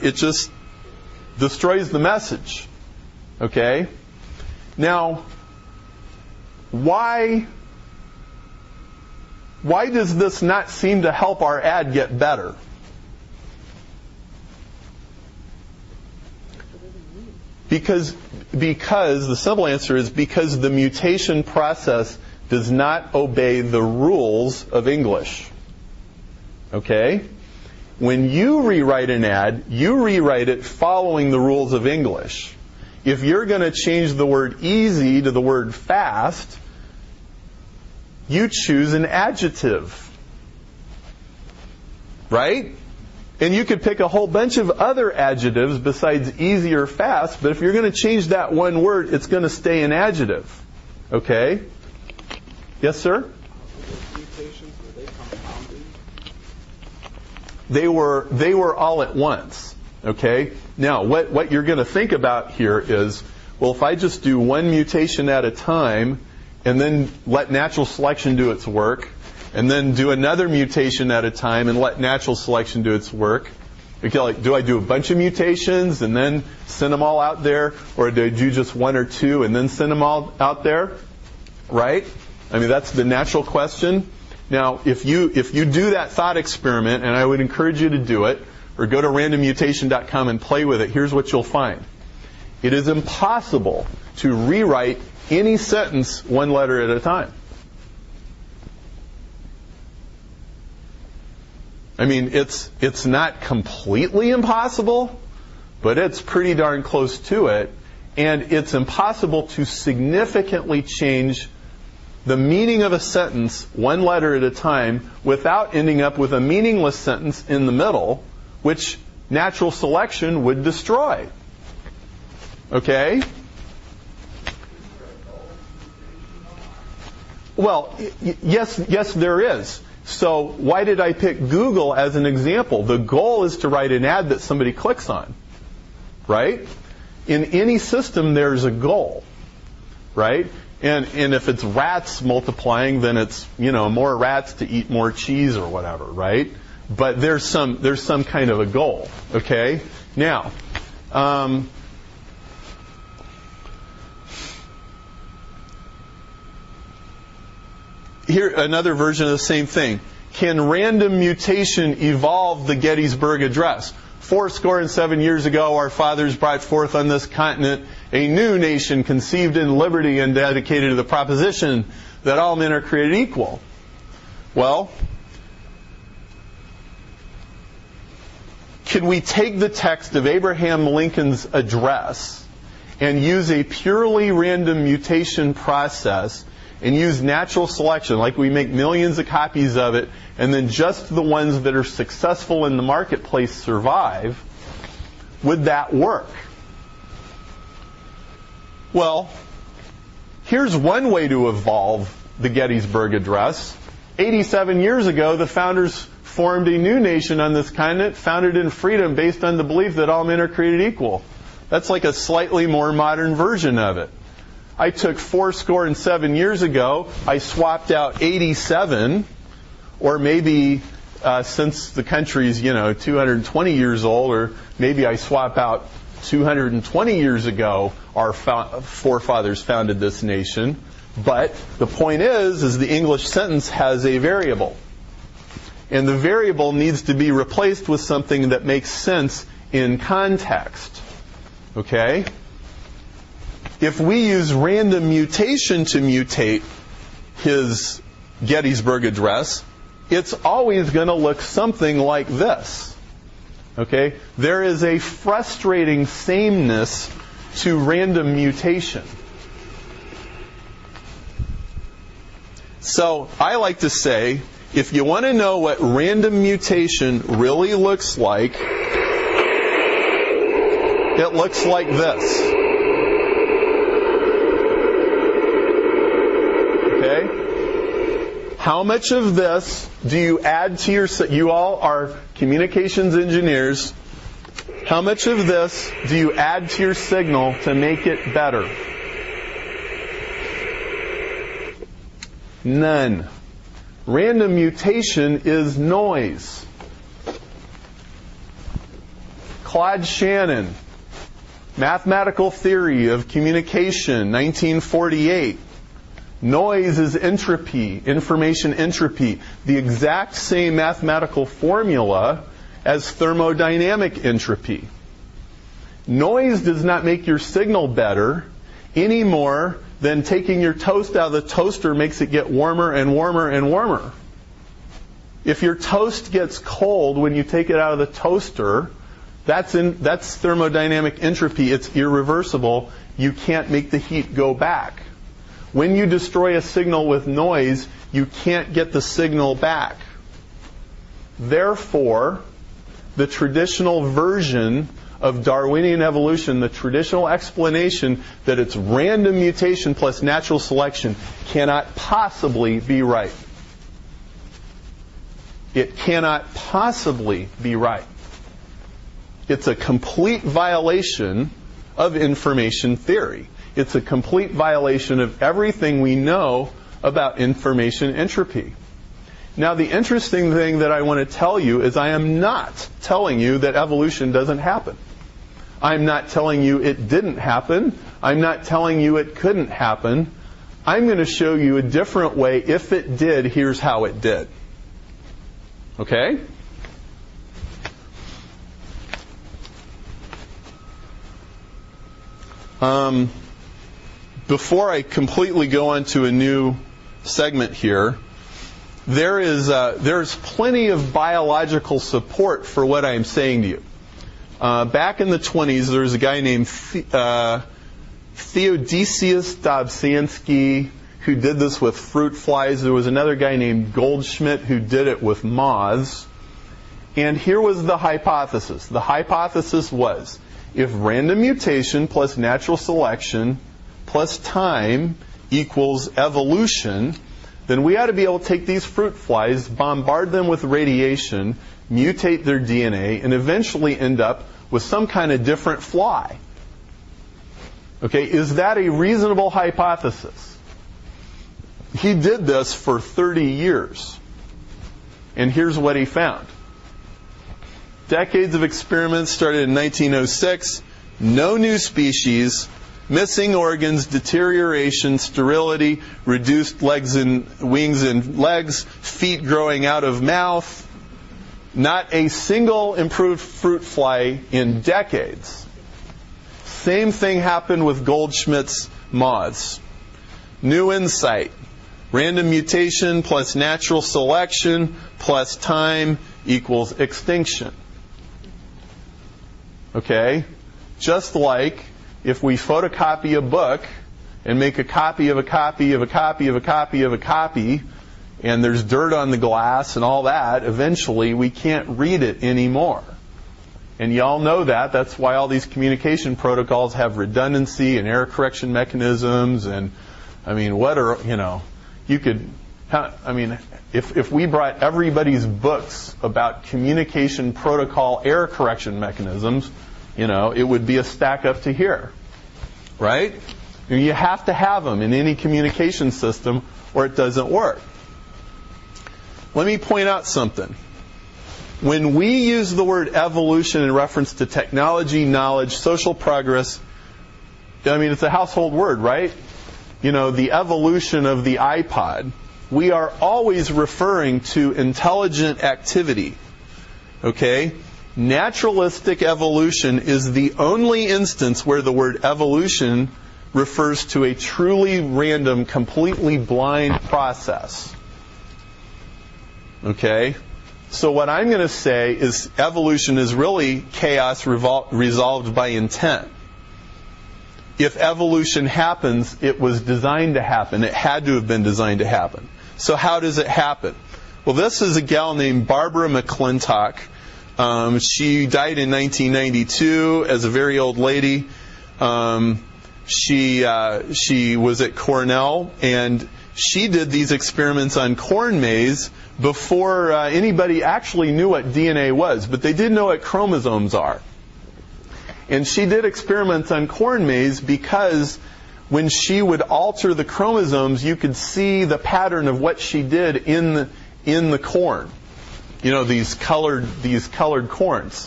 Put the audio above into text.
It just destroys the message. Okay? Now, why does this not seem to help our ad get better? Because the simple answer is because the mutation process does not obey the rules of English. Okay? When you rewrite an ad, you rewrite it following the rules of English. If you're going to change the word easy to the word fast, you choose an adjective. Right? And you could pick a whole bunch of other adjectives besides easy or fast, but if you're going to change that one word, it's going to stay an adjective. Okay? Yes, sir? Mutations, were they compounding? They were all at once. Okay? Now, what you're going to think about here is, well, if I just do one mutation at a time and then let natural selection do its work, and then do another mutation at a time and let natural selection do its work. Okay, like, do I do a bunch of mutations and then send them all out there? Or do I do just one or two and then send them all out there? Right? I mean, that's the natural question. Now, if you do that thought experiment, and I would encourage you to do it, or go to randommutation.com and play with it, here's what you'll find. It is impossible to rewrite any sentence one letter at a time. I mean, it's not completely impossible, but it's pretty darn close to it. And it's impossible to significantly change the meaning of a sentence one letter at a time without ending up with a meaningless sentence in the middle, which natural selection would destroy. Okay? Well, yes, there is. So why did I pick Google as an example? The goal is to write an ad that somebody clicks on, right? In any system, there's a goal, right? And if it's rats multiplying, then it's, more rats to eat more cheese or whatever, right? But there's some kind of a goal, okay? Now, here, another version of the same thing. Can random mutation evolve the Gettysburg Address? 77 years ago, our fathers brought forth on this continent a new nation conceived in liberty and dedicated to the proposition that all men are created equal. Well, can we take the text of Abraham Lincoln's address and use a purely random mutation process and use natural selection, like we make millions of copies of it, and then just the ones that are successful in the marketplace survive? Would that work? Well, here's one way to evolve the Gettysburg Address. 87 years ago, the founders formed a new nation on this continent, founded in freedom based on the belief that all men are created equal. That's like a slightly more modern version of it. I took 77 years ago, I swapped out 87, or maybe since the country's 220 years old, or maybe I swap out 220 years ago our forefathers founded this nation. But the point is the English sentence has a variable. And the variable needs to be replaced with something that makes sense in context. Okay? If we use random mutation to mutate his Gettysburg Address, it's always going to look something like this. Okay? There is a frustrating sameness to random mutation. So I like to say, if you want to know what random mutation really looks like, it looks like this. How much of this do you add to your... You all are communications engineers. How much of this do you add to your signal to make it better? None. Random mutation is noise. Claude Shannon, Mathematical Theory of Communication, 1948. Noise is entropy, information entropy, the exact same mathematical formula as thermodynamic entropy. Noise does not make your signal better any more than taking your toast out of the toaster makes it get warmer and warmer and warmer. If your toast gets cold when you take it out of the toaster, that's thermodynamic entropy. It's irreversible. You can't make the heat go back. When you destroy a signal with noise, you can't get the signal back. Therefore, the traditional version of Darwinian evolution, the traditional explanation that it's random mutation plus natural selection, cannot possibly be right. It cannot possibly be right. It's a complete violation of information theory. It's a complete violation of everything we know about information entropy. Now, the interesting thing that I want to tell you is I am not telling you that evolution doesn't happen. I'm not telling you it didn't happen. I'm not telling you it couldn't happen. I'm going to show you a different way. If it did, here's how it did. Okay? Before I completely go on to a new segment here, there's plenty of biological support for what I'm saying to you. Back in the 20s, there was a guy named Theodosius Dobzhansky who did this with fruit flies. There was another guy named Goldschmidt who did it with moths. And here was the hypothesis. The hypothesis was, if random mutation plus natural selection plus time equals evolution, then we ought to be able to take these fruit flies, bombard them with radiation, mutate their DNA, and eventually end up with some kind of different fly. Okay, is that a reasonable hypothesis? He did this for 30 years. And here's what he found. Decades of experiments started in 1906. No new species, missing organs, deterioration, sterility, reduced legs and wings and legs, feet growing out of mouth. Not a single improved fruit fly in decades. Same thing happened with Goldschmidt's moths. New insight. Random mutation plus natural selection plus time equals extinction. Okay? Just like if we photocopy a book and make a copy of a copy of a copy of a copy of a copy, and there's dirt on the glass and all that, eventually we can't read it anymore. And y'all know that. That's why all these communication protocols have redundancy and error correction mechanisms. And, I mean, if we brought everybody's books about communication protocol error correction mechanisms, it would be a stack up to here. Right? You have to have them in any communication system or it doesn't work. Let me point out something. When we use the word evolution in reference to technology, knowledge, social progress, it's a household word, right? The evolution of the iPod. We are always referring to intelligent activity. Okay? Naturalistic evolution is the only instance where the word evolution refers to a truly random, completely blind process. Okay? So what I'm going to say is evolution is really chaos resolved by intent. If evolution happens, it was designed to happen. It had to have been designed to happen. So how does it happen? Well, this is a gal named Barbara McClintock. She died in 1992 as a very old lady. She was at Cornell, and she did these experiments on corn maze before anybody actually knew what DNA was, but they did know what chromosomes are. And she did experiments on corn maze because when she would alter the chromosomes, you could see the pattern of what she did in the corn. These colored corns.